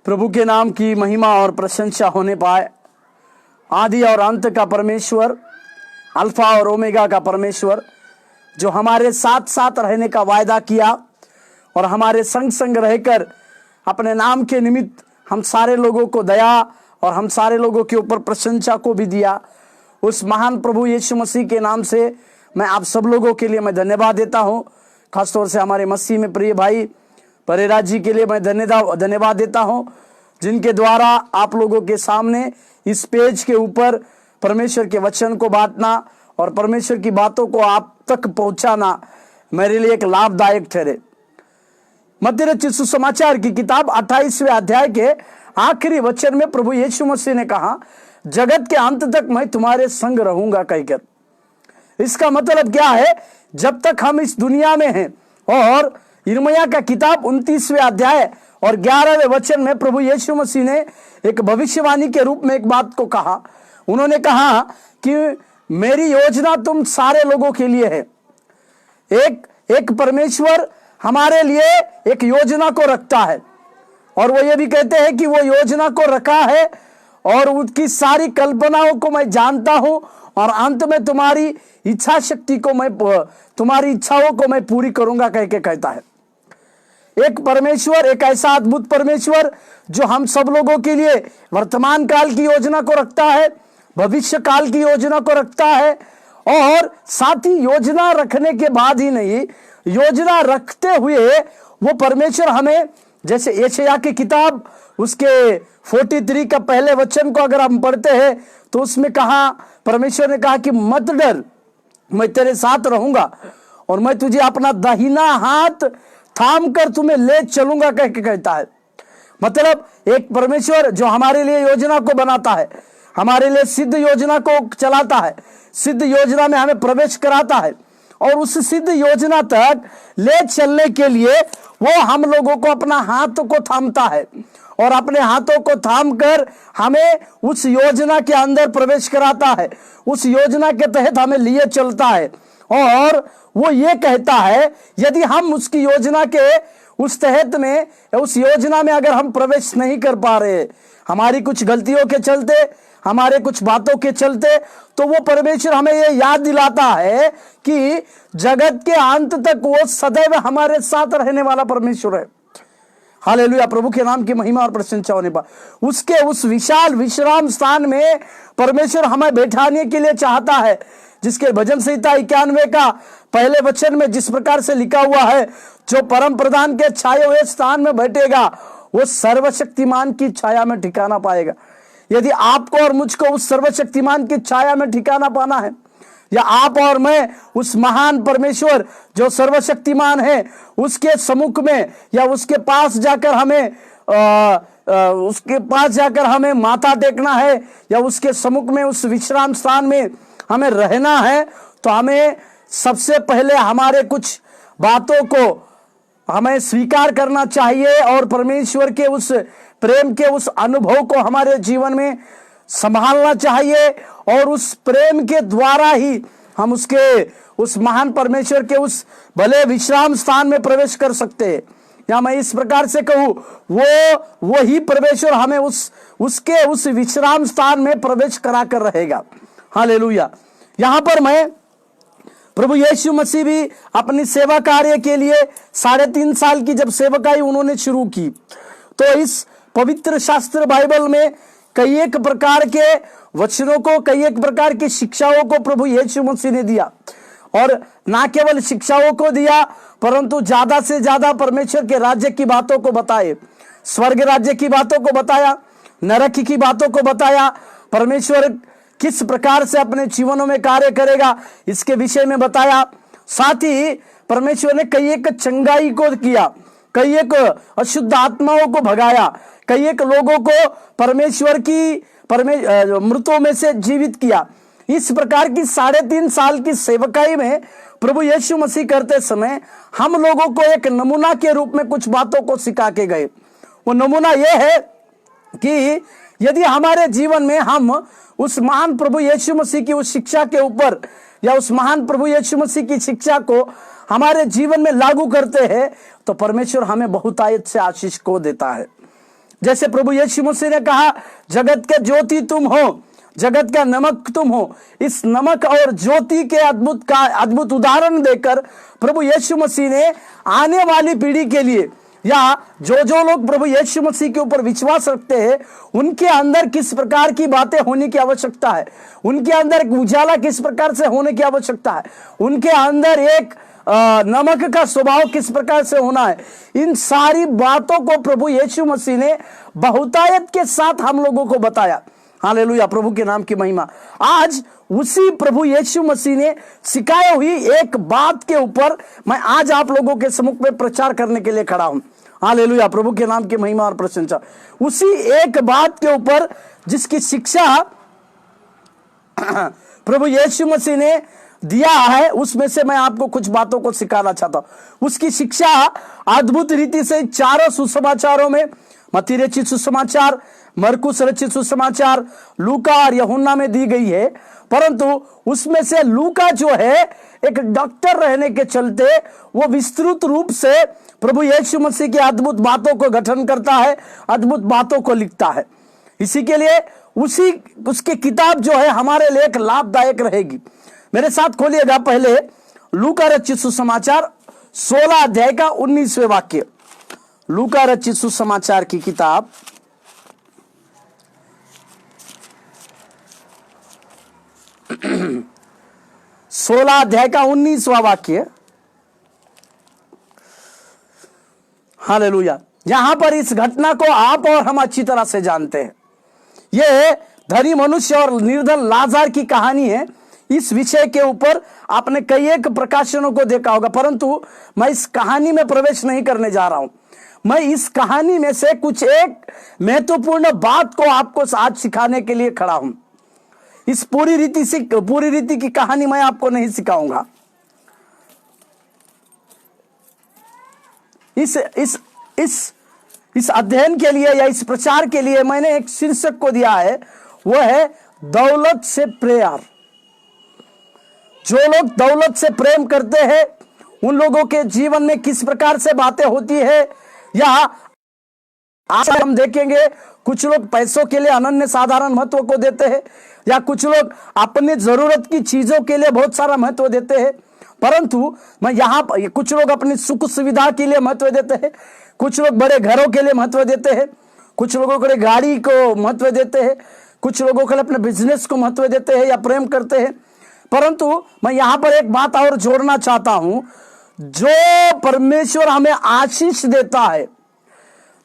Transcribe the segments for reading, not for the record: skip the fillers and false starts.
प्रभु के नाम की महिमा और प्रशंसा होने पाए। आदि और अंत का परमेश्वर, अल्फा और ओमेगा का परमेश्वर, जो हमारे साथ साथ रहने का वायदा किया और हमारे संग संग रहकर अपने नाम के निमित्त हम सारे लोगों को दया और हम सारे लोगों के ऊपर प्रशंसा को भी दिया, उस महान प्रभु यीशु मसीह के नाम से मैं आप सब लोगों के लिए मैं धन्यवाद देता हूँ। खासतौर से हमारे मसीह में प्रिय भाई परेरा जी के लिए मैं धन्यवाद देता हूँ, जिनके द्वारा आप लोगों के सामने इस पेज के ऊपर परमेश्वर के वचन को बांटना और परमेश्वर की बातों को आप तक पहुंचाना मेरे लिए एक लाभदायक ठहरे। मत्ती रचित सुसमाचार की किताब 28वें अध्याय के आखिरी वचन में प्रभु यीशु मसीह ने कहा, जगत के अंत तक मैं तुम्हारे संग रहूंगा कहकर। इसका मतलब क्या है? जब तक हम इस दुनिया में हैं। और यिर्मयाह का किताब 29वें अध्याय और 11वें वचन में प्रभु यीशु मसीह ने एक भविष्यवाणी के रूप में एक बात को कहा। उन्होंने कहा कि मेरी योजना तुम सारे लोगों के लिए है। एक परमेश्वर हमारे लिए एक योजना को रखता है और वो ये भी कहते हैं कि वो योजना को रखा है और उसकी सारी कल्पनाओं को मैं जानता हूं और अंत में तुम्हारी इच्छा शक्ति को मैं, तुम्हारी इच्छाओं को मैं पूरी करूंगा कह के कहता है। एक परमेश्वर, एक ऐसा अद्भुत परमेश्वर जो हम सब लोगों के लिए वर्तमान काल की योजना को रखता है, भविष्य काल की योजना को रखता है और साथ ही योजना रखने के बाद ही नहीं, योजना रखते हुए वो परमेश्वर हमें, जैसे यशायाह की किताब उसके 43 का पहले वचन को अगर हम पढ़ते हैं तो उसमें कहा, परमेश्वर ने कहा कि मत डर, मैं तेरे साथ रहूंगा और मैं तुझे अपना दाहिना हाथ थाम कर तुम्हें ले चलूंगा कह के कहता है। मतलब एक परमेश्वर जो हमारे लिए योजना को बनाता है, हमारे लिए सिद्ध योजना को चलाता है, सिद्ध योजना में हमें प्रवेश कराता है और उस सिद्ध योजना तक ले चलने के लिए वो हम लोगों को अपना हाथ को थामता है और अपने हाथों को थाम कर हमें उस योजना के अंदर प्रवेश कराता है, उस योजना के तहत हमें लिए चलता है। और वो ये कहता है, यदि हम उसकी योजना के उस तहत में, उस योजना में अगर हम प्रवेश नहीं कर पा रहे, हमारी कुछ गलतियों के चलते, हमारे कुछ बातों के चलते, तो वो परमेश्वर हमें ये याद दिलाता है कि जगत के अंत तक वो सदैव हमारे साथ रहने वाला परमेश्वर है। हालेलुया, प्रभु के नाम की महिमा और प्रशंसा होने पर उसके उस विशाल विश्राम स्थान में परमेश्वर हमें बैठाने के लिए चाहता है, जिसके भजन संहिता 91 का पहले वचन में जिस प्रकार से लिखा हुआ है, जो परम प्रधान के छाए हुए स्थान में बैठेगा वो सर्वशक्तिमान की छाया में ठिकाना पाएगा। यदि आपको और मुझको उस सर्वशक्तिमान की छाया में ठिकाना पाना है, या आप और मैं उस महान परमेश्वर जो सर्वशक्तिमान है उसके सम्मुख में या उसके पास जाकर हमें माथा टेकना है या उसके सम्मुख में उस विश्राम स्थान में हमें रहना है, तो हमें सबसे पहले हमारे कुछ बातों को हमें स्वीकार करना चाहिए और परमेश्वर के उस प्रेम के उस अनुभव को हमारे जीवन में संभालना चाहिए और उस प्रेम के द्वारा ही हम उस महान परमेश्वर के उस भले विश्राम स्थान में प्रवेश कर सकते हैं। या मैं इस प्रकार से कहूं, वही परमेश्वर हमें उसके उस विश्राम स्थान में प्रवेश करा कर रहेगा। हालेलुया। यहां पर मैं प्रभु यीशु मसीह भी अपनी सेवा कार्य के लिए 3.5 साल की जब सेवकाई उन्होंने शुरू की, तो इस पवित्र शास्त्र बाइबल में कई एक प्रकार के वचनों को, कई एक प्रकार की शिक्षाओं को प्रभु यीशु मसीह ने दिया और ना केवल शिक्षाओं को दिया परंतु ज्यादा से ज्यादा परमेश्वर के राज्य की बातों को बताए, स्वर्ग राज्य की बातों को बताया, नरक की बातों को बताया, परमेश्वर किस प्रकार से अपने जीवनों में कार्य करेगा इसके विषय में बताया। साथ ही परमेश्वर ने कई एक चंगाई को किया, कई एक अशुद्ध आत्माओं को भगाया, कई एक लोगों को परमेश्वर की मृतों में से जीवित किया। इस प्रकार की 3.5 साल की सेवकाई में प्रभु यीशु मसीह करते समय हम लोगों को एक नमूना के रूप में कुछ बातों को सिखा के गए। वो नमूना यह है कि यदि हमारे जीवन में हम उस महान प्रभु यीशु मसीह की उस शिक्षा के ऊपर या उस महान प्रभु यीशु मसीह की शिक्षा को हमारे जीवन में लागू करते हैं तो परमेश्वर हमें बहुतायत से आशीष को देता है। जैसे प्रभु यीशु मसीह ने कहा, जगत के ज्योति तुम हो, जगत का नमक तुम हो। इस नमक और ज्योति के अद्भुत उदाहरण देकर प्रभु यीशु मसीह ने आने वाली पीढ़ी के लिए, या जो लोग प्रभु यीशु मसीह के ऊपर विश्वास रखते हैं, उनके अंदर किस प्रकार की बातें होने की आवश्यकता है, उनके अंदर एक उजाला किस प्रकार से होने की आवश्यकता है, उनके अंदर एक नमक का स्वभाव किस प्रकार से होना है, इन सारी बातों को प्रभु यीशु मसीह ने बहुतायत के साथ हम लोगों को बताया। हालेलुया, प्रभु के नाम की महिमा। आज उसी प्रभु यीशु मसीह ने सिखाई हुई एक बात के ऊपर मैं आज आप लोगों के सम्मुख में प्रचार करने के लिए खड़ा हूं। हालेलुया, प्रभु के नाम की महिमा और प्रशंसा। उसी एक बात के ऊपर जिसकी शिक्षा प्रभु यीशु मसीह ने दिया है, उसमें से मैं आपको कुछ बातों को सिखाना चाहता हूं। उसकी शिक्षा अद्भुत रीति से चारों सुसमाचारों में, मत्ती रचित सुसमाचार, मरकुस रचित सुसमाचार, लूका और यूहन्ना में दी गई है। परंतु उसमें से लूका जो है, एक डॉक्टर रहने के चलते वो विस्तृत रूप से प्रभु यीशु मसीह की अद्भुत बातों को गठन करता है, अद्भुत बातों को लिखता है। इसी के लिए उसकी किताब जो है हमारे लिए एक लाभदायक रहेगी। मेरे साथ खोलिएगा पहले लूका रचित सुसमाचार 16 अध्याय का 19वें वाक्य। लूका रचित सुसमाचार की किताब 16 अध्याय का 19वां वाक्य। हालेलुया। यहां पर इस घटना को आप और हम अच्छी तरह से जानते हैं। यह धनी मनुष्य और निर्धन लाजर की कहानी है। इस विषय के ऊपर आपने कई एक प्रकाशनों को देखा होगा, परंतु मैं इस कहानी में प्रवेश नहीं करने जा रहा हूं। मैं इस कहानी में से कुछ एक महत्वपूर्ण बात को आपको आज सिखाने के लिए खड़ा हूं। इस पूरी रीति की कहानी मैं आपको नहीं सिखाऊंगा। इस अध्ययन के लिए या इस प्रचार के लिए मैंने एक शीर्षक को दिया है, वह है दौलत से प्यार। जो लोग दौलत से प्रेम करते हैं, उन लोगों के जीवन में किस प्रकार से बातें होती है, या आज हम देखेंगे कुछ लोग पैसों के लिए अनन्य साधारण महत्व को देते हैं, या कुछ लोग अपनी जरूरत की चीजों के लिए बहुत सारा महत्व देते हैं। परंतु मैं यहाँ कुछ लोग अपनी सुख सुविधा के लिए महत्व देते हैं, कुछ लोग बड़े घरों के लिए महत्व देते हैं, कुछ लोगों के लिए गाड़ी को महत्व देते हैं, कुछ लोगों के लिए अपने बिजनेस को महत्व देते हैं या प्रेम करते हैं। परंतु मैं यहां पर एक बात और जोड़ना चाहता हूं, जो परमेश्वर हमें आशीष देता है,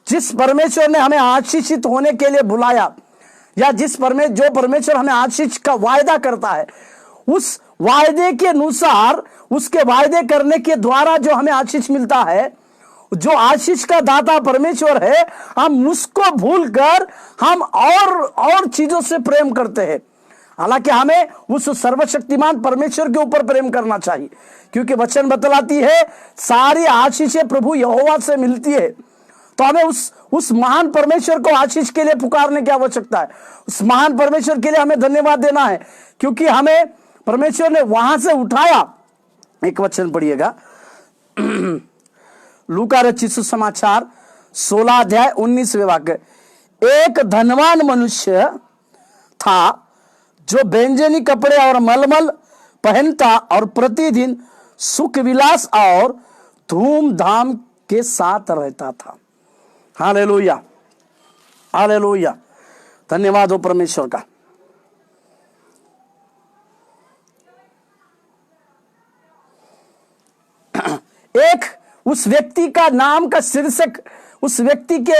जिस परमेश्वर ने हमें आशीषित होने के लिए बुलाया, या जो परमेश्वर हमें आशीष का वायदा करता है, उस वायदे के अनुसार, उसके वायदे करने के द्वारा जो हमें आशीष मिलता है, जो आशीष का दाता परमेश्वर है, हम उसको भूलकर हम और चीजों से प्रेम करते हैं। हालांकि हमें उस सर्वशक्तिमान परमेश्वर के ऊपर प्रेम करना चाहिए, क्योंकि वचन बतलाती है सारी आशीषें प्रभु यहोवा से मिलती है। तो हमें उस महान परमेश्वर को आशीष के लिए पुकारने की आवश्यकता है। उस महान परमेश्वर के लिए हमें धन्यवाद देना है, क्योंकि हमें परमेश्वर ने वहां से उठाया। एक वचन पढ़िएगा, लूका रचित सुसमाचार 16 अध्याय 19वें वाक्य। एक धनवान मनुष्य था जो व्यंजनी कपड़े और मलमल पहनता और प्रतिदिन सुख विलास और धूमधाम के साथ रहता था। हालेलुया, हालेलुया, धन्यवाद हो परमेश्वर का। एक उस व्यक्ति का नाम का शीर्षक, उस व्यक्ति के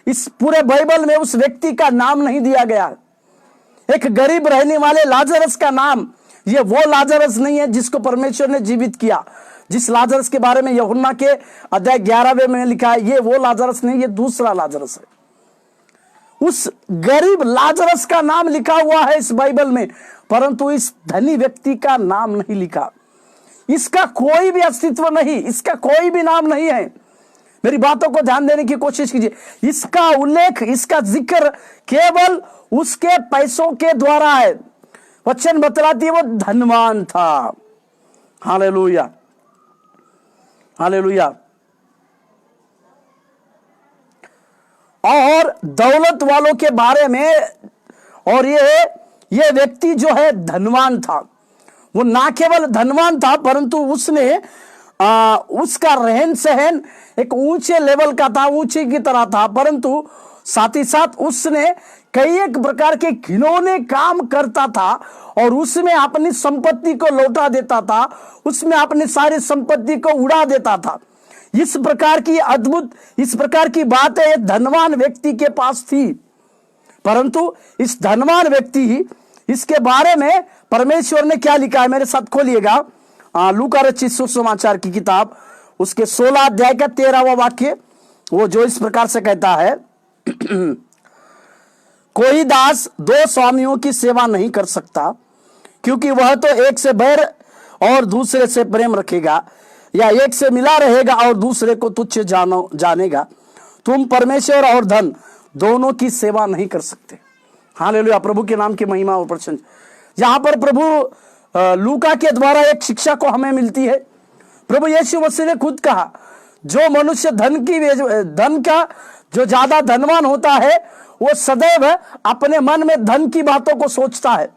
इस पूरे बाइबल में उस व्यक्ति का नाम नहीं दिया गया। एक गरीब रहने वाले लाजरस का नाम, ये वो लाजरस नहीं है जिसको परमेश्वर ने जीवित किया। जिस लाजरस के बारे में यूहन्ना के अध्याय 11वें में लिखा है, ये वो लाजरस नहीं, ये दूसरा लाजरस है। उस गरीब लाजरस का नाम लिखा हुआ है इस बाइबल में, परंतु इस धनी व्यक्ति का नाम नहीं लिखा। इसका कोई भी अस्तित्व नहीं, इसका कोई भी नाम नहीं है। मेरी बातों को ध्यान देने की कोशिश कीजिए। इसका उल्लेख, इसका जिक्र केवल उसके पैसों के द्वारा है। वचन बतलाती है वो धनवान था। Hallelujah, hallelujah. दौलत वालों के बारे में, और ये व्यक्ति जो है धनवान था। वो ना केवल धनवान था परंतु उसने उसका रहन सहन एक ऊंचे लेवल का था, ऊंचे की तरह था, परंतु साथ ही साथ उसने कई एक प्रकार के घिनौने काम करता था और उसमें अपनी संपत्ति को लौटा देता था, उसमें अपनी सारी संपत्ति को उड़ा देता था। इस प्रकार की अद्भुत, इस प्रकार की बातें एक धनवान व्यक्ति के पास थी। परंतु इस धनवान व्यक्ति, इसके बारे में परमेश्वर ने क्या लिखा है, मेरे साथ खोलिएगा लूका रचित सुसमाचार की किताब, उसके 16 अध्याय का 13वां वाक्य, वो जो इस प्रकार से कहता है कोई दास दो स्वामियों की सेवा नहीं कर सकता, क्योंकि वह तो एक से बैर और दूसरे से प्रेम रखेगा, या एक से मिला रहेगा और दूसरे को तुच्छ जानेगा। तुम परमेश्वर और धन दोनों की सेवा नहीं कर सकते। हालेलुया, प्रभु के नाम की महिमा और प्रशंसा। यहां पर प्रभु लूका के द्वारा एक शिक्षा को हमें मिलती है। प्रभु यीशु मसीह ने खुद कहा, जो मनुष्य धन का जो ज्यादा धनवान होता है वो सदैव अपने मन में धन की बातों को सोचता है,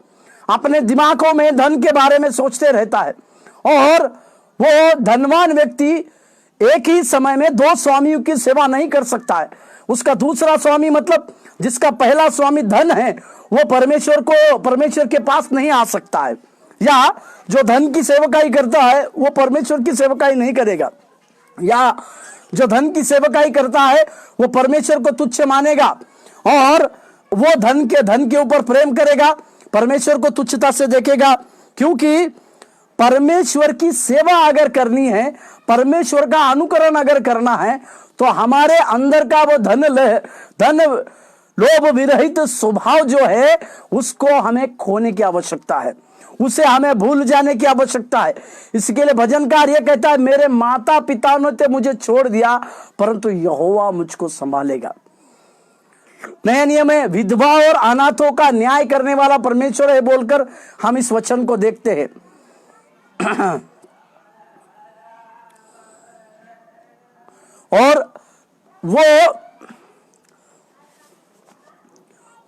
अपने दिमागों में धन के बारे में सोचते रहता है, और वो धनवान व्यक्ति एक ही समय में दो स्वामियों की सेवा नहीं कर सकता है। उसका दूसरा स्वामी, मतलब जिसका पहला स्वामी धन है, वो परमेश्वर के पास नहीं आ सकता है, या जो धन की सेवकाई करता है वो परमेश्वर की सेवकाई नहीं करेगा, या जो धन की सेवकाई करता है वो परमेश्वर को तुच्छ मानेगा और वो धन के ऊपर प्रेम करेगा, परमेश्वर को तुच्छता से देखेगा। क्योंकि परमेश्वर की सेवा अगर करनी है, परमेश्वर का अनुकरण अगर करना है, तो हमारे अंदर का वो धन लोभ विरहित स्वभाव जो है उसको हमें खोने की आवश्यकता है, उसे हमें भूल जाने की आवश्यकता है। इसके लिए भजनकार ये कहता है, मेरे माता पिता ने तो मुझे छोड़ दिया परंतु यहोवा मुझको संभालेगा। नए नियम में विधवा और अनाथों का न्याय करने वाला परमेश्वर है बोलकर हम इस वचन को देखते हैं। और वो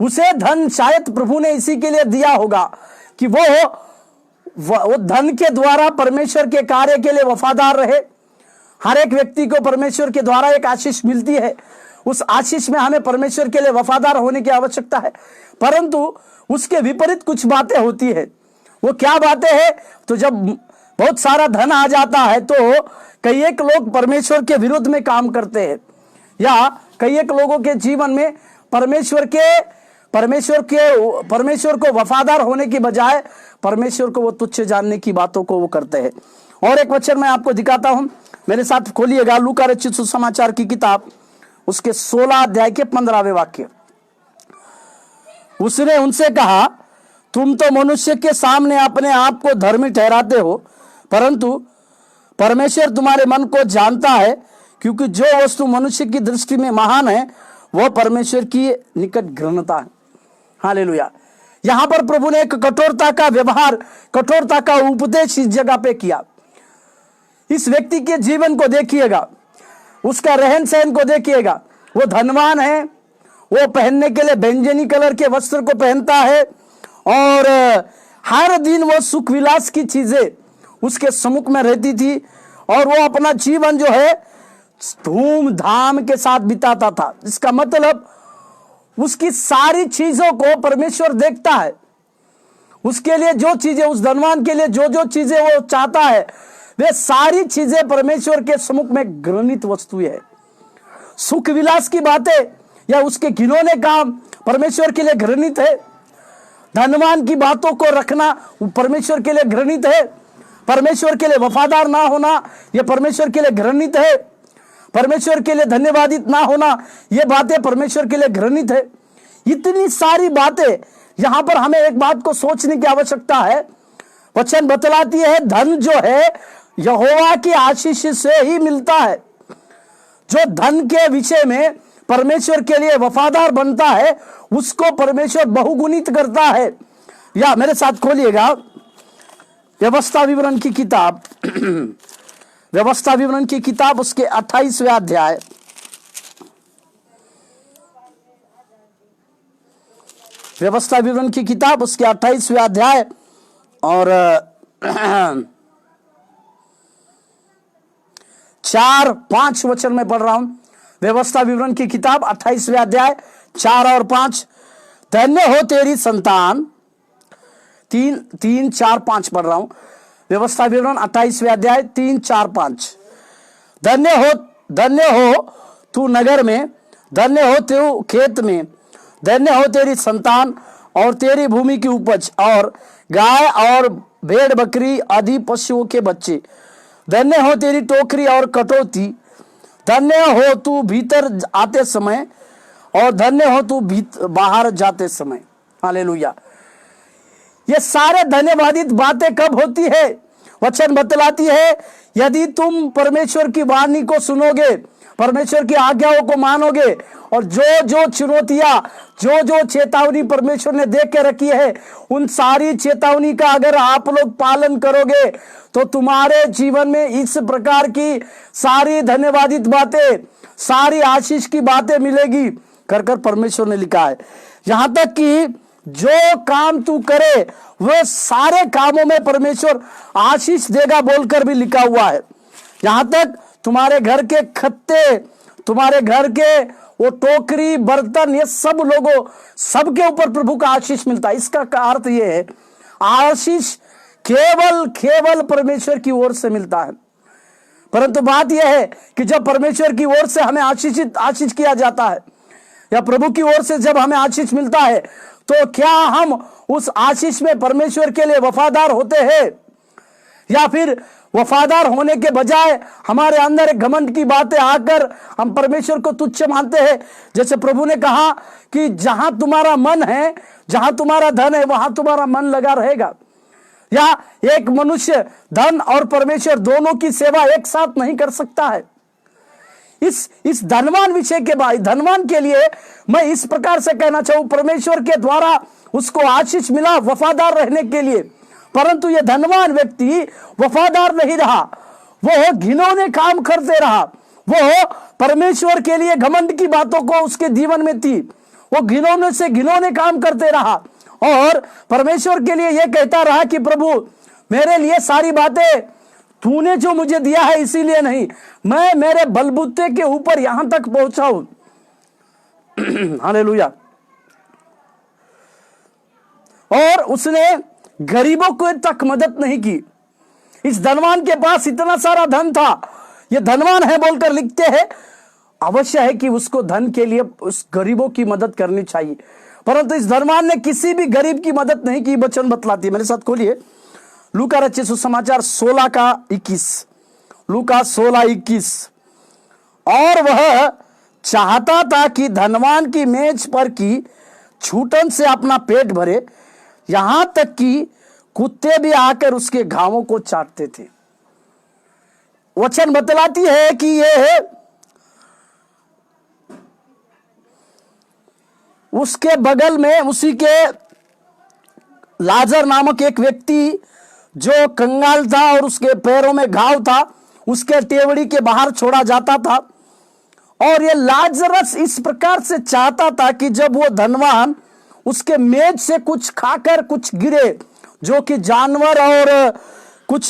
उसे धन शायद प्रभु ने इसी के लिए दिया होगा कि वो धन के द्वारा परमेश्वर के कार्य के लिए वफादार रहे। हर एक व्यक्ति को परमेश्वर के द्वारा एक आशीष मिलती है, उस आशीष में हमें परमेश्वर के लिए वफादार होने की आवश्यकता है, परंतु उसके विपरीत कुछ बातें होती है। वो क्या बातें हैं? तो जब बहुत सारा धन आ जाता है तो कई एक लोग परमेश्वर के विरुद्ध में काम करते हैं, या कई एक लोगों के जीवन में परमेश्वर को वफादार होने की बजाय परमेश्वर को वो तुच्छ जानने की बातों को वो करते हैं। और एक वचन मैं आपको दिखाता हूं, मेरे साथ खोलिएगा लूका रचित सुसमाचार की किताब, उसके 16 अध्याय के 15वें वाक्य। उसने उनसे कहा, तुम तो मनुष्य के सामने अपने आप को धर्मी ठहराते हो, परंतु परमेश्वर तुम्हारे मन को जानता है, क्योंकि जो वस्तु मनुष्य की दृष्टि में महान है वह परमेश्वर की निकट घृणता है। हालेलुया। यहां पर प्रभु ने एक कठोरता का व्यवहार, कठोरता का उपदेश इस जगह पे किया। इस व्यक्ति के जीवन को देखिएगा, उसका रहन सहन को देखिएगा। वो धनवान है, वो पहनने के लिए बैंगनी कलर के वस्त्र को पहनता है, और हर दिन वो सुख विलास की चीजें उसके सम्मुख में रहती थी, और वो अपना जीवन जो है धूमधाम के साथ बिताता था। इसका मतलब उसकी सारी चीजों को परमेश्वर देखता है। उसके लिए जो चीजें, उस धनवान के लिए जो चीजें वो चाहता है, वे सारी चीजें परमेश्वर के सम्मुख में घृणित वस्तु है। सुख विलास की बातें या उसके घिनौने काम परमेश्वर के लिए घृणित है। धनवान की बातों को रखना परमेश्वर के लिए घृणित है। परमेश्वर के लिए वफादार ना होना यह परमेश्वर के लिए घृणित है। परमेश्वर के लिए धन्यवादित ना होना, ये बातें परमेश्वर के लिए घृणित है। इतनी सारी बातें, यहां पर हमें एक बात को सोचने की आवश्यकता है। वचन बतलाती है, धन जो है यहोवा की आशीष से ही मिलता है। जो धन के विषय में परमेश्वर के लिए वफादार बनता है, उसको परमेश्वर बहुगुणित करता है। या मेरे साथ खोलिएगा व्यवस्था विवरण की किताब, व्यवस्था विवरण की किताब, उसके 28वें अध्याय, व्यवस्था विवरण की किताब उसके 28वें अध्याय और 4-5 वचन में पढ़ रहा हूं। व्यवस्था विवरण की किताब 28वें अध्याय 4 और 5। धन्य हो तेरी संतान, 3, 4, 5 पढ़ रहा हूं। व्यवस्था विवरण 28वें अध्याय 3, 4, 5। धन्य हो तू नगर में, धन्य हो तू खेत में, धन्य हो तेरी संतान और तेरी भूमि की उपज और गाय और भेड़ बकरी आदि पशुओं के बच्चे। धन्य हो तेरी टोकरी और कटोती, धन्य हो तू भीतर आते समय और धन्य हो तू बाहर जाते समय। हालेलुया। ये सारे धन्यवादित बातें कब होती है? वचन बतलाती है यदि तुम परमेश्वर की वाणी को सुनोगे, परमेश्वर की आज्ञाओं को मानोगे और जो जो चुनौतियां, जो जो चेतावनी परमेश्वर ने दे के रखी है, उन सारी चेतावनी का अगर आप लोग पालन करोगे तो तुम्हारे जीवन में इस प्रकार की सारी धन्यवादित बातें, सारी आशीष की बातें मिलेगी कर कर परमेश्वर ने लिखा है। यहां तक कि जो काम तू करे वह सारे कामों में परमेश्वर आशीष देगा बोलकर भी लिखा हुआ है। यहां तक तुम्हारे घर के खत्ते, तुम्हारे घर के वो टोकरी, बर्तन, ये सब लोगों, सबके ऊपर प्रभु का आशीष मिलता है। इसका अर्थ ये है आशीष केवल परमेश्वर की ओर से मिलता है। परंतु बात यह है कि जब परमेश्वर की ओर से हमें आशीष किया जाता है या प्रभु की ओर से जब हमें आशीष मिलता है तो क्या हम उस आशीष में परमेश्वर के लिए वफादार होते हैं या फिर वफादार होने के बजाय हमारे अंदर एक घमंड की बातें आकर हम परमेश्वर को तुच्छ मानते हैं? जैसे प्रभु ने कहा कि जहां तुम्हारा मन है, जहां तुम्हारा धन है, वहां तुम्हारा मन लगा रहेगा। या एक मनुष्य धन और परमेश्वर दोनों की सेवा एक साथ नहीं कर सकता है। इस धनवान विषय के बाद, धनवान के लिए मैं इस प्रकार से कहना चाहूं, परमेश्वर के द्वारा उसको आशीष मिला वफादार रहने के लिए, परंतु यह धनवान व्यक्ति वफादार नहीं रहा, वो घिनौने काम करते रहा, वो परमेश्वर के लिए घमंड की बातों को उसके जीवन में थी, वो घिनौने से घिनौने काम करते रहा और परमेश्वर के लिए यह कहता रहा कि प्रभु मेरे लिए सारी बातें तूने जो मुझे दिया है इसीलिए नहीं, मैं मेरे बलबूते के ऊपर यहां तक पहुंचा हूं। हालेलुया। और उसने गरीबों को तक मदद नहीं की। इस धनवान के पास इतना सारा धन था, ये धनवान है बोलकर लिखते हैं। अवश्य है कि उसको धन के लिए उस गरीबों की मदद करनी चाहिए, परंतु इस धनवान ने किसी भी गरीब की मदद नहीं की। वचन बतलाती है, मेरे साथ खोलिए लूका रचित सुसमाचार 16:21। लूका 16:21। और वह चाहता था कि धनवान की मेज पर की छूटन से अपना पेट भरे, यहां तक कि कुत्ते भी आकर उसके घावों को चाटते थे। वचन बतलाती है कि ये उसके बगल में उसी के लाजर नामक एक व्यक्ति जो कंगाल था और उसके पैरों में घाव था, उसके टेवड़ी के बाहर छोड़ा जाता था। और ये लाजरस इस प्रकार से चाहता था कि जब वो धनवान उसके मेज से कुछ खाकर कुछ गिरे, जो कि जानवर और कुछ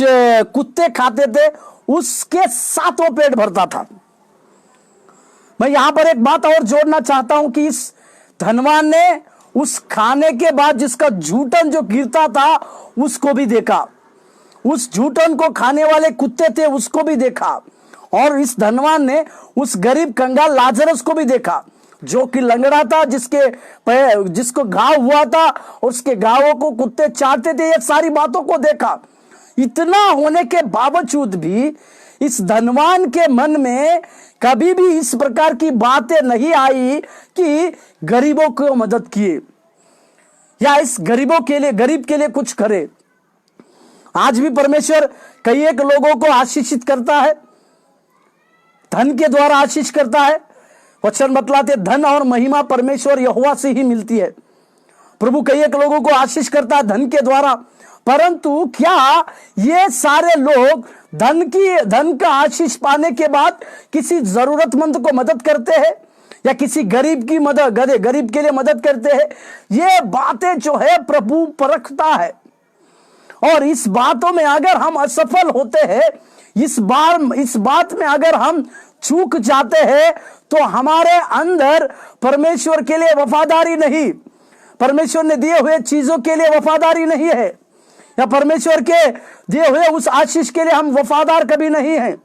कुत्ते खाते थे, उसके साथ वो पेट भरता था। मैं यहां पर एक बात और जोड़ना चाहता हूं कि इस धनवान ने उस खाने के बाद जिसका झूठन जो गिरता था उसको भी देखा, उस झूठन को खाने वाले कुत्ते थे उसको भी देखा, और इस धनवान ने उस गरीब कंगाल लाजरस को भी देखा जो कि लंगड़ा था, जिसको घाव हुआ था और उसके घावों को कुत्ते चाटते थे। ये सारी बातों को देखा। इतना होने के बावजूद भी इस धनवान के मन में कभी भी इस प्रकार की बातें नहीं आई कि गरीबों को मदद किए या इस गरीब के लिए कुछ करे। आज भी परमेश्वर कई एक लोगों को आशीषित करता है, धन के द्वारा आशीष करता है। वचन बतलाते धन और महिमा परमेश्वर यहोवा से ही मिलती है। प्रभु कई एक लोगों को आशीष करता है धन के द्वारा, परंतु क्या ये सारे लोग धन का आशीष पाने के बाद किसी जरूरतमंद को मदद करते हैं? या किसी गरीब की मदद, गरीब के लिए मदद करते हैं, ये बातें जो है प्रभु परखता है। और इस बातों में अगर हम असफल होते हैं, इस बात में अगर हम चूक जाते हैं, तो हमारे अंदर परमेश्वर के लिए वफादारी नहीं, परमेश्वर ने दिए हुए चीजों के लिए वफादारी नहीं है, या परमेश्वर के दिए हुए उस आशीष के लिए हम वफादार कभी नहीं हैं।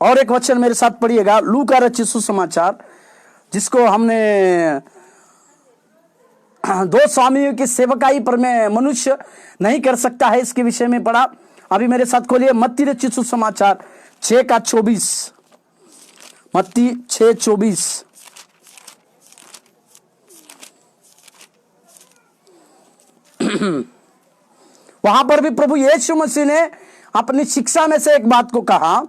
और एक वचन मेरे साथ पढ़िएगा, लूका रचित सुसमाचार, जिसको हमने दो स्वामियों की सेवकाई पर में मनुष्य नहीं कर सकता है, इसके विषय में पढ़ा। अभी मेरे साथ खोलिए मत्ती रचित सुसमाचार 6:24, मत्ती 6:24। वहां पर भी प्रभु यीशु मसीह ने अपनी शिक्षा में से एक बात को कहा,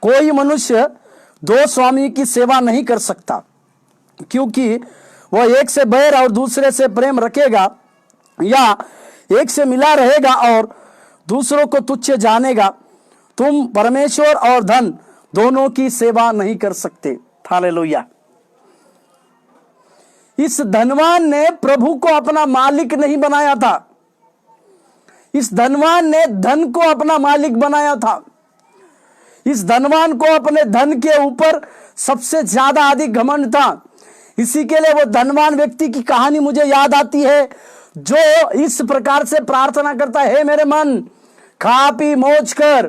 कोई मनुष्य दो स्वामी की सेवा नहीं कर सकता, क्योंकि वह एक से बैर और दूसरे से प्रेम रखेगा, या एक से मिला रहेगा और दूसरों को तुच्छ जानेगा। तुम परमेश्वर और धन दोनों की सेवा नहीं कर सकते। हालेलुया। इस धनवान ने प्रभु को अपना मालिक नहीं बनाया था, इस धनवान ने धन को अपना मालिक बनाया था। इस धनवान को अपने धन के ऊपर सबसे ज्यादा अधिक घमंड था। इसी के लिए वो धनवान व्यक्ति की कहानी मुझे याद आती है, जो इस प्रकार से प्रार्थना करता है, हे मेरे मन खा पी मौज कर,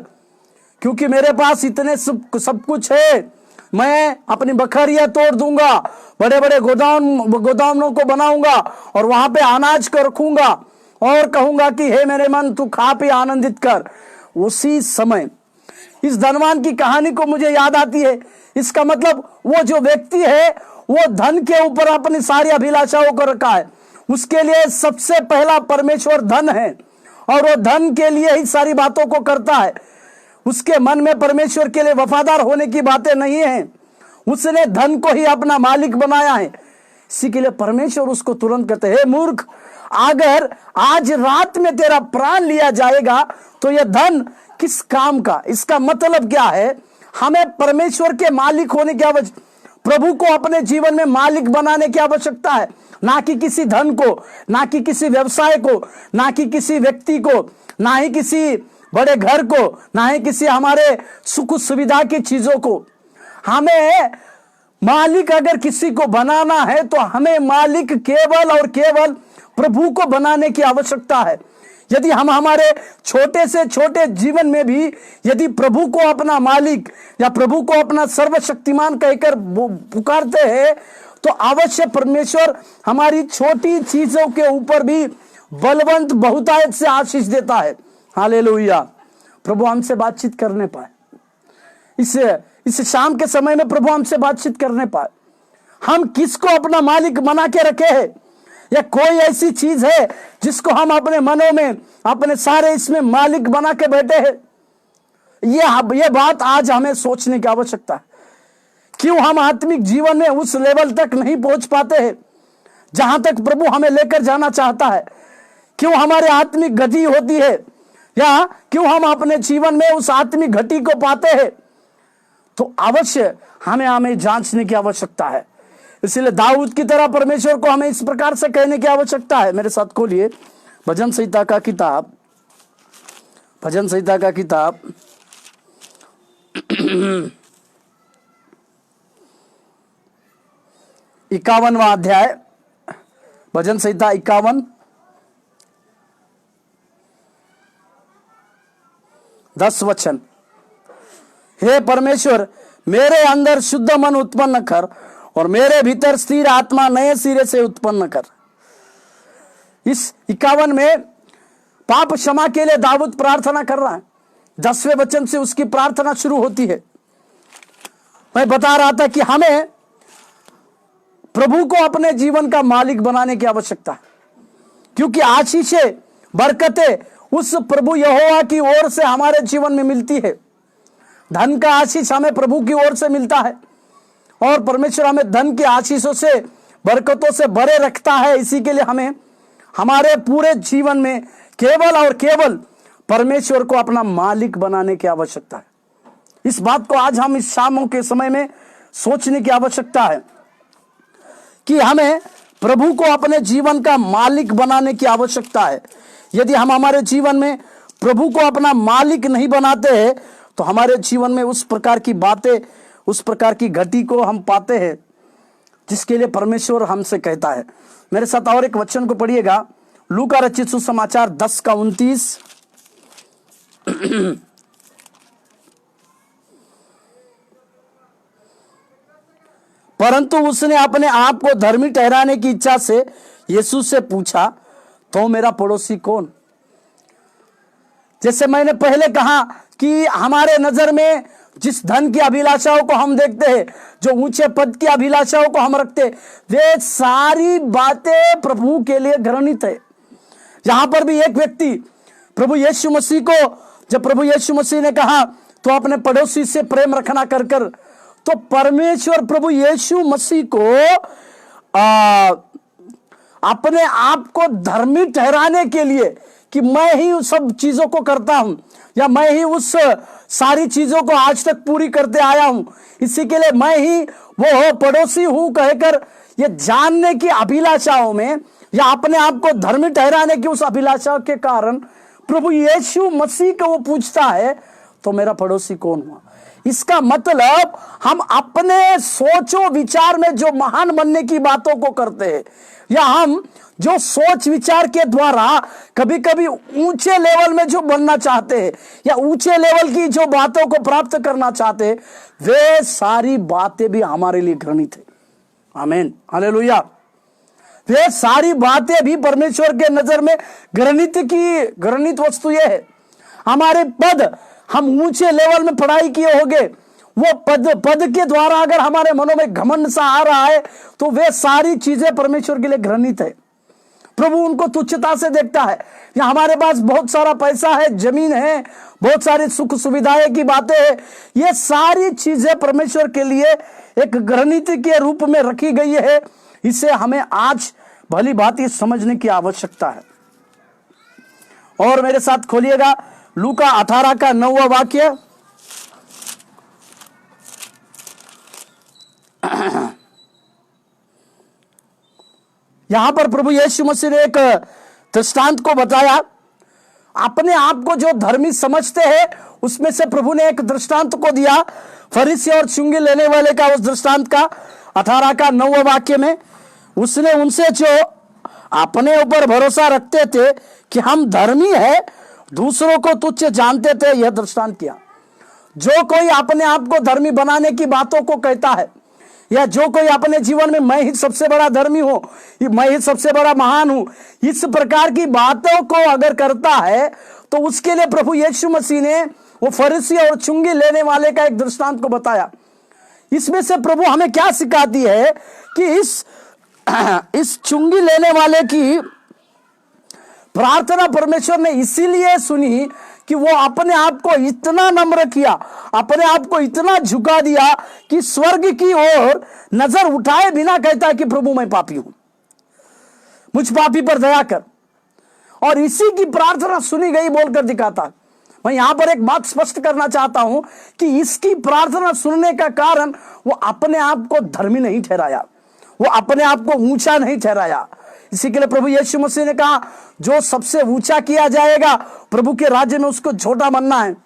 क्योंकि मेरे पास इतने सब कुछ है, मैं अपनी बखरियां तोड़ दूंगा, बड़े बड़े गोदामों को बनाऊंगा और वहां पे अनाज को रखूंगा और कहूंगा कि हे मेरे मन तू खा पी आनंदित कर। उसी समय इस धनवान की कहानी को मुझे याद आती है। इसका मतलब वो जो व्यक्ति है वो धन के ऊपर अपनी सारी अभिलाषाओं को रखा है। उसके लिए सबसे पहला परमेश्वर धन है और वो धन के लिए ही सारी बातों को करता है। उसके मन में परमेश्वर के लिए वफादार होने की बातें नहीं है, उसने धन को ही अपना मालिक बनाया है। इसी के लिए परमेश्वर उसको तुरंत कहते हैं, मूर्ख, अगर आज रात में तेरा प्राण लिया जाएगा तो यह धन किस काम का। इसका मतलब क्या है, हमें परमेश्वर के मालिक होने की आवश्यकता, प्रभु को अपने जीवन में मालिक बनाने की आवश्यकता है, ना कि किसी धन को, ना कि किसी व्यवसाय को, ना कि किसी व्यक्ति को, ना ही किसी बड़े घर को, ना ही किसी हमारे सुख सुविधा की चीजों को। हमें मालिक अगर किसी को बनाना है तो हमें मालिक केवल और केवल प्रभु को बनाने की आवश्यकता है। यदि हम हमारे छोटे से छोटे जीवन में भी यदि प्रभु को अपना मालिक या प्रभु को अपना सर्वशक्तिमान कहकर पुकारते हैं, तो अवश्य परमेश्वर हमारी छोटी चीजों के ऊपर भी बलवंत बहुतायत से आशीष देता है। हालेलुया। प्रभु हमसे बातचीत करने पाए, इस शाम के समय में प्रभु हमसे बातचीत करने पाए। हम किसको अपना मालिक बना के रखे हैं, या कोई ऐसी चीज है जिसको हम अपने मनों में अपने सारे इसमें मालिक बना के बैठे हैं। ये बात आज हमें सोचने की आवश्यकता है। क्यों हम आत्मिक जीवन में उस लेवल तक नहीं पहुंच पाते हैं जहां तक प्रभु हमें लेकर जाना चाहता है? क्यों हमारे आत्मिक गति होती है, या क्यों हम अपने जीवन में उस आत्मिक गति को पाते हैं? तो अवश्य हमें जांचने की आवश्यकता है। इसलिए दाऊद की तरह परमेश्वर को हमें इस प्रकार से कहने की आवश्यकता है। मेरे साथ खोलिए भजन संहिता का किताब, भजन संहिता का किताब 51वां अध्याय, भजन संहिता 51 10 वचन। हे परमेश्वर, मेरे अंदर शुद्ध मन उत्पन्न कर और मेरे भीतर स्थिर आत्मा नए सिरे से उत्पन्न कर। इस 51 में पाप क्षमा के लिए दाऊद प्रार्थना कर रहा है। 10वें वचन से उसकी प्रार्थना शुरू होती है। मैं बता रहा था कि हमें प्रभु को अपने जीवन का मालिक बनाने की आवश्यकता है, क्योंकि आशीषें, बरकतें उस प्रभु यहोवा की ओर से हमारे जीवन में मिलती है। धन का आशीष हमें प्रभु की ओर से मिलता है और परमेश्वर हमें धन की आशीषों से, बरकतों से भरे रखता है। इसी के लिए हमें हमारे पूरे जीवन में केवल और केवल परमेश्वर को अपना मालिक बनाने की आवश्यकता है। इस बात को आज हम इस शामों के समय में सोचने की आवश्यकता है कि हमें प्रभु को अपने जीवन का मालिक बनाने की आवश्यकता है। यदि हम हमारे जीवन में प्रभु को अपना मालिक नहीं बनाते हैं तो हमारे जीवन में उस प्रकार की बातें, उस प्रकार की घटी को हम पाते हैं जिसके लिए परमेश्वर हमसे कहता है। मेरे साथ और एक वचन को पढ़िएगा, लूका रचित सुसमाचार 10:29। परंतु उसने अपने आप को धर्मी ठहराने की इच्छा से यीशु से पूछा, तो मेरा पड़ोसी कौन? जैसे मैंने पहले कहा कि हमारे नजर में जिस धन की अभिलाषाओं को हम देखते हैं, जो ऊंचे पद की अभिलाषाओं को हम रखते हैं, वे सारी बातें प्रभु के लिए घृणित है। यहां पर भी एक व्यक्ति प्रभु यीशु मसीह को, जब प्रभु यीशु मसीह ने कहा तो अपने पड़ोसी से प्रेम रखना कर तो परमेश्वर प्रभु यीशु मसीह को अपने आप को धर्मी ठहराने के लिए कि मैं ही उस सब चीजों को करता हूं या मैं ही उस सारी चीजों को आज तक पूरी करते आया हूं, इसी के लिए मैं ही वो पड़ोसी हूं कहकर ये जानने की अभिलाषाओं में या अपने आप को धर्मी ठहराने की उस अभिलाषा के कारण प्रभु यीशु मसीह को वो पूछता है, तो मेरा पड़ोसी कौन हुआ? इसका मतलब हम अपने सोचो विचार में जो महान बनने की बातों को करते हैं या हम जो सोच विचार के द्वारा कभी कभी ऊंचे लेवल में जो बनना चाहते हैं या ऊंचे लेवल की जो बातों को प्राप्त करना चाहते हैं, वे सारी बातें भी हमारे लिए घृणित है। आमीन, हालेलुया। वे सारी बातें भी परमेश्वर के नजर में घृणित वस्तु ये है। हमारे पद, हम ऊंचे लेवल में पढ़ाई किए होंगे, वो पद के द्वारा अगर हमारे मनों में घमंड सा आ रहा है तो वे सारी चीजें परमेश्वर के लिए घृणित है। प्रभु उनको तुच्छता से देखता है। या हमारे पास बहुत सारा पैसा है, जमीन है, बहुत सारी सुख सुविधाएं की बातें हैं, ये सारी चीजें परमेश्वर के लिए एक घृणित के रूप में रखी गई है। इसे हमें आज भली भांति समझने की आवश्यकता है। और मेरे साथ खोलिएगा लूका 18 का 9वां वाक्य। यहां पर प्रभु यीशु मसीह ने एक दृष्टांत को बताया। अपने आप को जो धर्मी समझते हैं उसमें से प्रभु ने एक दृष्टांत को दिया, फरीसी और चुंगी लेने वाले का। उस दृष्टांत का 18 का 9वां वाक्य में उसने उनसे जो अपने ऊपर भरोसा रखते थे कि हम धर्मी है, दूसरों को तुच्छ जानते थे, यह दृष्टांत किया। जो कोई अपने आप को धर्मी बनाने की बातों को कहता है या जो कोई अपने जीवन में मैं ही सबसे बड़ा धर्मी हूं, मैं ही सबसे बड़ा महान हूं, इस प्रकार की बातों को अगर करता है तो उसके लिए प्रभु यीशु मसीह ने वो फरीसी और चुंगी लेने वाले का एक दृष्टांत को बताया। इसमें से प्रभु हमें क्या सिखाती है कि इस चुंगी लेने वाले की प्रार्थना परमेश्वर ने इसीलिए सुनी कि वो अपने आप को इतना नम्र किया, अपने आप को इतना झुका दिया कि स्वर्ग की ओर नजर उठाए बिना कहता कि प्रभु मैं पापी हूं, मुझ पापी पर दया कर। और इसी की प्रार्थना सुनी गई बोलकर दिखाता। मैं यहां पर एक बात स्पष्ट करना चाहता हूं कि इसकी प्रार्थना सुनने का कारण वो अपने आप को धर्मी नहीं ठहराया, वो अपने आप को ऊंचा नहीं ठहराया। इसी के लिए प्रभु यीशु मसीह ने कहा जो सबसे ऊंचा किया जाएगा प्रभु के राज्य में उसको छोटा बनना है।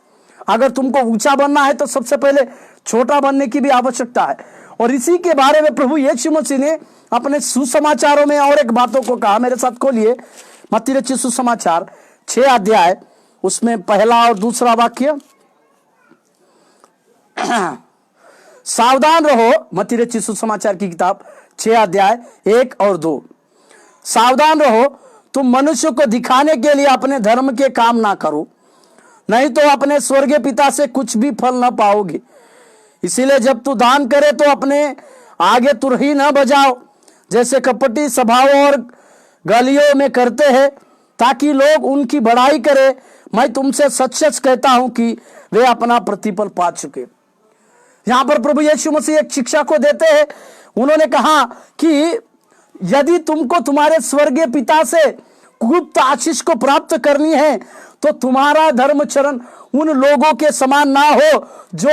अगर तुमको ऊंचा बनना है तो सबसे पहले छोटा बनने की भी आवश्यकता है। और इसी के बारे में प्रभु यीशु मसीह ने अपने सुसमाचारों में और एक बातों को कहा। मेरे साथ खोलिए मत्ती रचित सुसमाचार 6 अध्याय, उसमें पहला और दूसरा वाक्य। सावधान रहो, मत्ती रचित सुसमाचार की किताब 6 अध्याय 1 और 2। सावधान रहो, तुम मनुष्य को दिखाने के लिए अपने धर्म के काम ना करो, नहीं तो अपने स्वर्गीय पिता से कुछ भी फल ना पाओगे। इसीलिए जब तू दान करे तो अपने आगे तुरही न बजाओ जैसे कपटी सभाओं और गलियों में करते हैं, ताकि लोग उनकी बड़ाई करें। मैं तुमसे सच सच कहता हूं कि वे अपना प्रतिफल पा चुके। यहां पर प्रभु यीशु मसीह एक शिक्षा को देते हैं। उन्होंने कहा कि यदि तुमको तुम्हारे स्वर्गीय पिता से गुप्त आशीष को प्राप्त करनी है तो तुम्हारा धर्मचरण उन लोगों के समान ना हो जो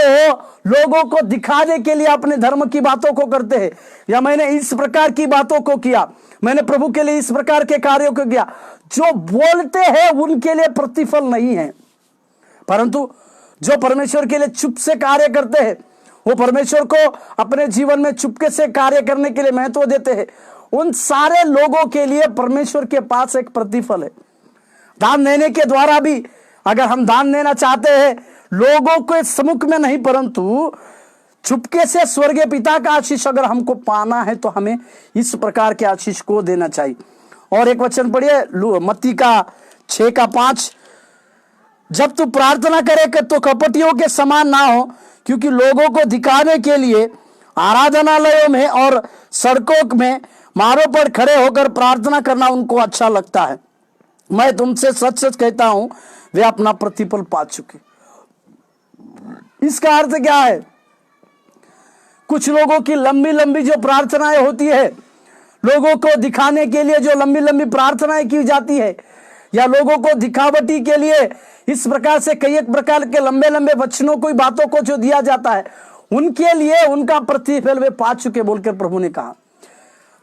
लोगों को दिखाने के लिए अपने धर्म की बातों को करते हैं, या मैंने इस प्रकार की बातों को किया, मैंने प्रभु के लिए इस प्रकार के कार्यों को किया। जो बोलते हैं उनके लिए प्रतिफल नहीं है, परंतु जो परमेश्वर के लिए चुप से कार्य करते हैं, वो परमेश्वर को अपने जीवन में चुपके से कार्य करने के लिए महत्व देते हैं, उन सारे लोगों के लिए परमेश्वर के पास एक प्रतिफल है। दान देने के द्वारा भी अगर हम दान देना चाहते हैं लोगों के सम्मुख में नहीं, परंतु चुपके से स्वर्गीय पिता का आशीष अगर हमको पाना है तो हमें इस प्रकार के आशीष को देना चाहिए। और एक वचन पढ़िए मत्ती का 6:5, जब तू प्रार्थना करे तो कपटियों के समान ना हो, क्योंकि लोगों को दिखाने के लिए आराधनालयों में और सड़कों में मारों पर खड़े होकर प्रार्थना करना उनको अच्छा लगता है। मैं तुमसे सच सच कहता हूं वे अपना प्रतिफल पा चुके। इसका अर्थ क्या है? कुछ लोगों की लंबी लंबी जो प्रार्थनाएं होती है, लोगों को दिखाने के लिए जो लंबी लंबी प्रार्थनाएं की जाती है, या लोगों को दिखावटी के लिए इस प्रकार से कई एक प्रकार के लंबे लंबे वचनों को बातों को जो दिया जाता है, उनके लिए उनका प्रतिफल वे पा चुके बोलकर प्रभु ने कहा।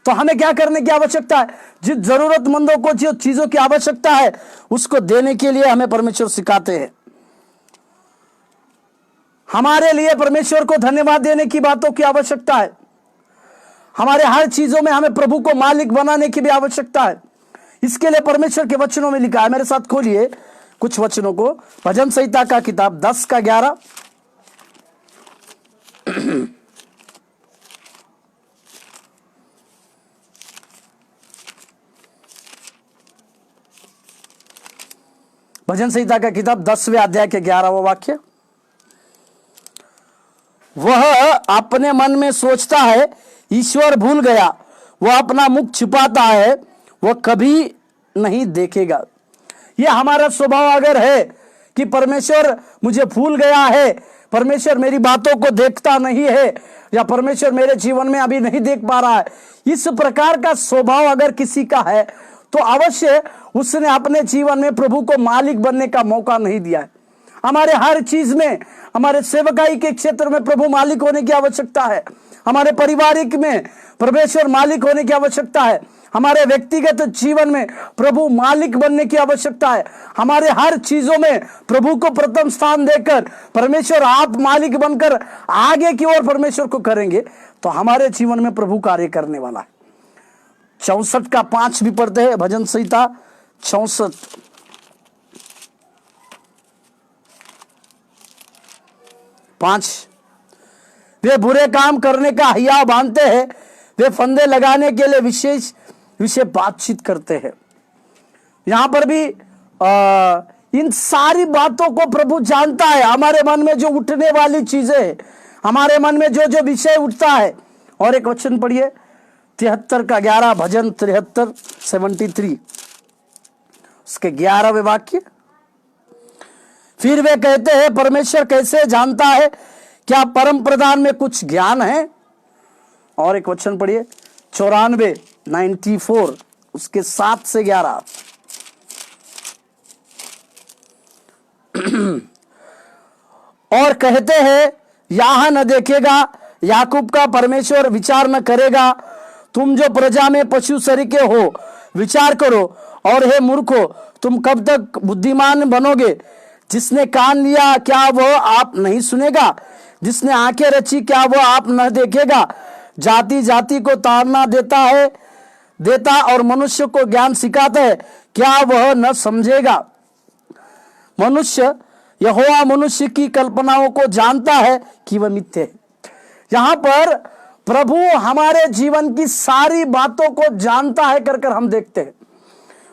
तो हमें क्या करने की आवश्यकता है? जिस जरूरतमंदों को जो चीजों की आवश्यकता है उसको देने के लिए हमें परमेश्वर सिखाते हैं। हमारे लिए परमेश्वर को धन्यवाद देने की बातों की आवश्यकता है। हमारे हर चीजों में हमें प्रभु को मालिक बनाने की भी आवश्यकता है। इसके लिए परमेश्वर के वचनों में लिखा है, मेरे साथ खोलिए कुछ वचनों को। भजन संहिता का किताब 10:11। भजन संहिता का किताब 10वें अध्याय के 11वां वाक्य, वह अपने मन में सोचता है ईश्वर भूल गया, वह अपना मुख छिपाता है, वह कभी नहीं देखेगा। यह हमारा स्वभाव अगर है कि परमेश्वर मुझे भूल गया है, परमेश्वर मेरी बातों को देखता नहीं है, या परमेश्वर मेरे जीवन में अभी नहीं देख पा रहा है, इस प्रकार का स्वभाव अगर किसी का है तो अवश्य उसने अपने जीवन में प्रभु को मालिक बनने का मौका नहीं दिया है। हमारे हर चीज में, हमारे सेवकाई के क्षेत्र में प्रभु मालिक होने की आवश्यकता है। हमारे पारिवारिक में परमेश्वर मालिक होने की आवश्यकता है। हमारे व्यक्तिगत जीवन में प्रभु मालिक बनने की आवश्यकता है। हमारे हर चीजों में प्रभु को प्रथम स्थान देकर परमेश्वर आप मालिक बनकर आगे की ओर परमेश्वर को करेंगे तो हमारे जीवन में प्रभु कार्य करने वाला है। 64:5 भी पढ़ते हैं, भजन संहिता 64:5। वे बुरे काम करने का हिया बांधते हैं, वे फंदे लगाने के लिए विशेष विषय बातचीत करते हैं। यहां पर भी इन सारी बातों को प्रभु जानता है। हमारे मन में जो उठने वाली चीजें, हमारे मन में जो जो विषय उठता है। और एक वचन पढ़िए 73:11, भजन 73 उसके 11वें वाक्य, फिर वे कहते हैं परमेश्वर कैसे जानता है, क्या परम प्रधान में कुछ ज्ञान है। और एक वचन पढ़िए 94 उसके 7 से 11, और कहते हैं यहां न देखेगा, याकूब का परमेश्वर विचार न करेगा। तुम जो प्रजा में पशु सरीखे हो विचार करो, और हे मूर्खो तुम कब तक बुद्धिमान बनोगे। जिसने कान लिया क्या वह आप नहीं सुनेगा, जिसने आंखें रची क्या वह आप न देखेगा। जाति जाति को ताड़ना देता और मनुष्य को ज्ञान सिखाता है, क्या वह न समझेगा। मनुष्य यहोवा मनुष्य की कल्पनाओं को जानता है कि वह मिथ्या है। यहां पर प्रभु हमारे जीवन की सारी बातों को जानता है कर हम देखते हैं।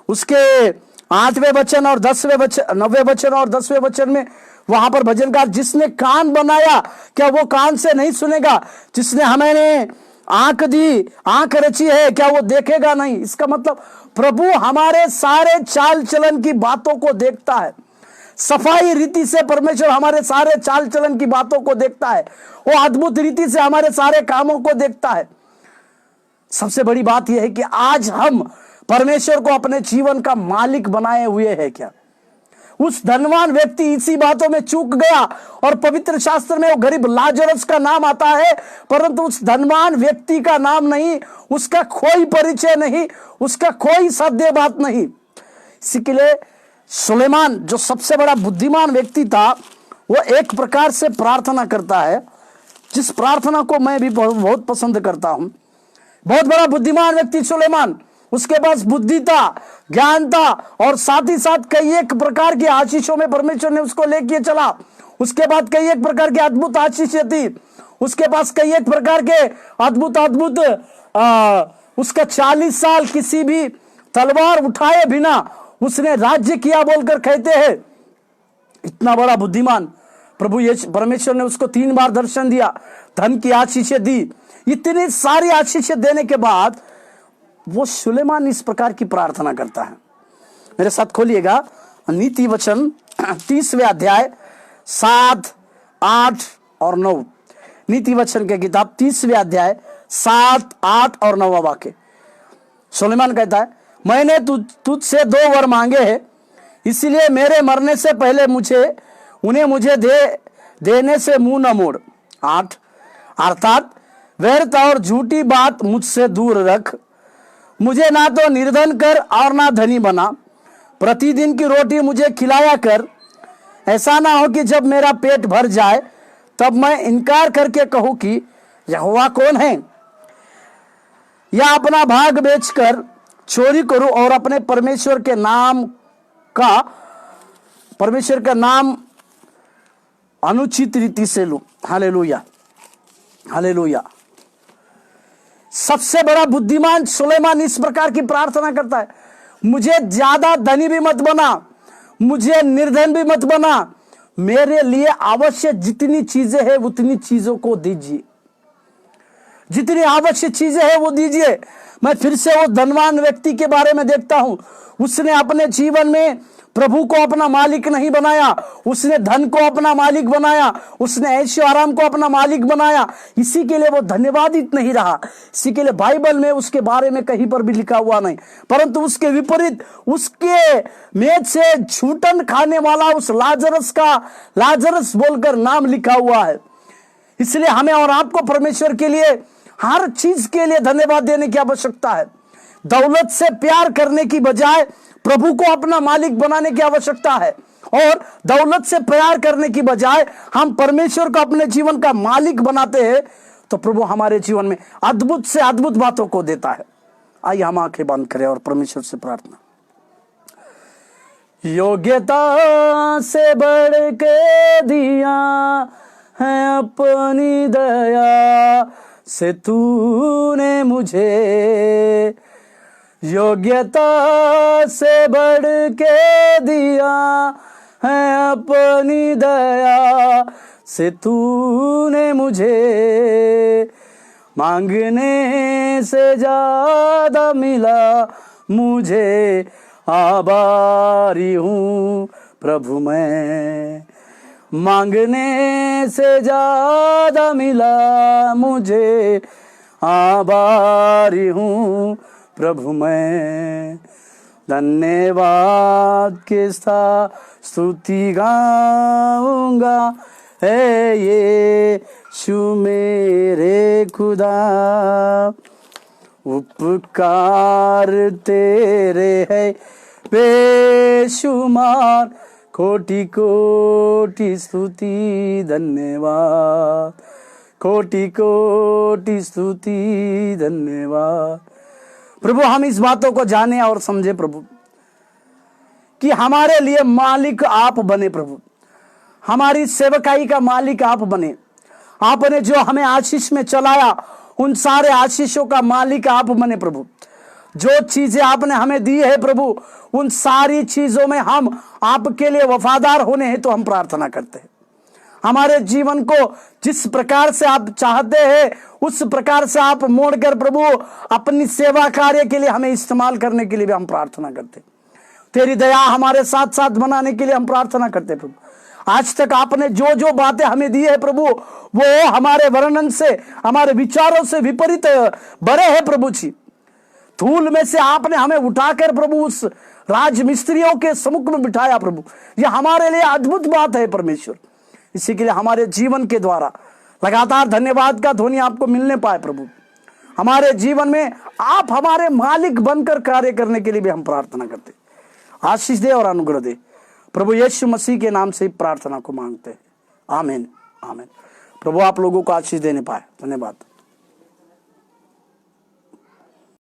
उसके 8वें वचन और 10वें वचन, 9वें वचन और 10वें वचन में वहां पर भजनकार, जिसने कान बनाया क्या वो कान से नहीं सुनेगा, जिसने हमें आंख दी, आंख रची है, क्या वो देखेगा नहीं। इसका मतलब प्रभु हमारे सारे चाल चलन की बातों को देखता है। सफाई रीति से परमेश्वर हमारे सारे चाल चलन की बातों को देखता है। वो अद्भुत रीति से हमारे सारे कामों को देखता है। सबसे बड़ी बात यह है कि आज हम परमेश्वर को अपने जीवन का मालिक बनाए हुए हैं क्या? उस धनवान व्यक्ति इसी बातों में चूक गया और पवित्र शास्त्र में वो गरीब लाजरस का नाम आता है, परंतु उस धनवान व्यक्ति का नाम नहीं, उसका कोई परिचय नहीं, उसका कोई सत्य बात नहीं। इसी के लिए सुलेमान जो सबसे बड़ा बुद्धिमान व्यक्ति था, वो एक प्रकार से प्रार्थना करता है, जिस प्रार्थना को मैं भी बहुत पसंद करता हूं। बहुत बड़ा बुद्धिमान व्यक्ति सुलेमान, उसके पास बुद्धि था, ज्ञान था और साथ ही साथ कई एक प्रकार की आशीषों में परमेश्वर ने उसको लेके चला। उसके बाद कई एक प्रकार की अद्भुत आशीषें थी, उसके पास कई एक प्रकार के अद्भुत उसका 40 साल किसी भी तलवार उठाए बिना उसने राज्य किया बोलकर कहते हैं। इतना बड़ा बुद्धिमान प्रभु यीशु परमेश्वर ने उसको 3 बार दर्शन दिया, धन की आशीषें दी। इतनी सारी आशीषें देने के बाद वो सुलेमान इस प्रकार की प्रार्थना करता है। मेरे साथ खोलिएगा नीति वचन 30वें अध्याय 7, 8 और 9। नीति वचन के किताब 30वें अध्याय 7, 8 और 9 वाक्य। सुलेमान कहता है, मैंने तुझसे 2 वर मांगे हैं, इसलिए मेरे मरने से पहले उन्हें मुझे देने से मुंह न मोड़। 8 अर्थात व्यर्थ और झूठी बात मुझसे दूर रख, मुझे ना तो निर्धन कर और ना धनी बना, प्रतिदिन की रोटी मुझे खिलाया कर। ऐसा ना हो कि जब मेरा पेट भर जाए तब मैं इनकार करके कहूं कि यहोवा कौन है, या अपना भाग बेचकर चोरी करूं और अपने परमेश्वर का नाम अनुचित रीति से लूं। Hallelujah, hallelujah. सबसे बड़ा बुद्धिमान सुलेमान इस प्रकार की प्रार्थना करता है, मुझे ज्यादा धनी भी मत बना, मुझे निर्धन भी मत बना, मेरे लिए आवश्यक जितनी चीजें हैं उतनी चीजों को दीजिए, जितनी आवश्यक चीजें हैं वो दीजिए। मैं फिर से वो धनवान व्यक्ति के बारे में देखता हूं, उसने अपने जीवन में प्रभु को अपना मालिक नहीं बनाया, उसने धन को अपना मालिक बनाया, उसने ऐशो आराम को अपना मालिक बनाया। इसी के लिए वो धन्यवादित नहीं रहा, इसी के लिए बाइबल में उसके बारे में कहीं पर भी लिखा हुआ नहीं, परंतु उसके विपरीत उसके मेज से झूठन खाने वाला उस लाजरस बोलकर नाम लिखा हुआ है। इसलिए हमें और आपको परमेश्वर के लिए हर चीज के लिए धन्यवाद देने की आवश्यकता है। दौलत से प्यार करने की बजाय प्रभु को अपना मालिक बनाने की आवश्यकता है, और दौलत से प्यार करने की बजाय हम परमेश्वर को अपने जीवन का मालिक बनाते हैं तो प्रभु हमारे जीवन में अद्भुत से अद्भुत बातों को देता है। आइए हम आंखें बंद करें और परमेश्वर से प्रार्थना। योग्यता से बढ़ के दिया है अपनी दया से तूने मुझे, योग्यता से बढ़ के दिया है अपनी दया से तूने मुझे, मांगने से ज्यादा मिला मुझे, आभारी हूँ प्रभु मैं, मांगने से ज्यादा मिला मुझे, आभारी हूँ प्रभु मैं। धन्यवाद के साथ स्तुति गाऊंगा, है यीशु मेरे खुदा, उपकार तेरे है बेशुमार, कोटि कोटि स्तुति धन्यवाद, कोटि कोटि स्तुति धन्यवाद। प्रभु हम इस बातों को जाने और समझे प्रभु कि हमारे लिए मालिक आप बने प्रभु, हमारी सेवकाई का मालिक आप बने। आपने जो हमें आशीष में चलाया उन सारे आशीषों का मालिक आप बने प्रभु। जो चीजें आपने हमें दी है प्रभु, उन सारी चीजों में हम आपके लिए वफादार होने हैं तो हम प्रार्थना करते हैं। हमारे जीवन को जिस प्रकार से आप चाहते हैं उस प्रकार से आप मोड़कर प्रभु अपनी सेवा कार्य के लिए हमें इस्तेमाल करने के लिए भी हम प्रार्थना करते हैं। तेरी दया हमारे साथ साथ बनाने के लिए हम प्रार्थना करते हैं प्रभु। आज तक आपने जो जो बातें हमें दी है प्रभु, वो हमारे वर्णन से, हमारे विचारों से विपरीत बड़े हैं प्रभु जी। धूल में से आपने हमें उठाकर प्रभु उस राजमिस्त्रियों के सम्मुख में बिठाया प्रभु। यह हमारे लिए अद्भुत बात है परमेश्वर। इसी के लिए हमारे जीवन के द्वारा लगातार धन्यवाद का ध्वनि आपको मिलने पाए प्रभु। हमारे जीवन में आप हमारे मालिक बनकर कार्य करने के लिए भी हम प्रार्थना करते। आशीष दे और अनुग्रह दे प्रभु, यीशु मसीह के नाम से प्रार्थना को मांगते हैं। आमीन आमीन। प्रभु आप लोगों को आशीष देने पाए। धन्यवाद।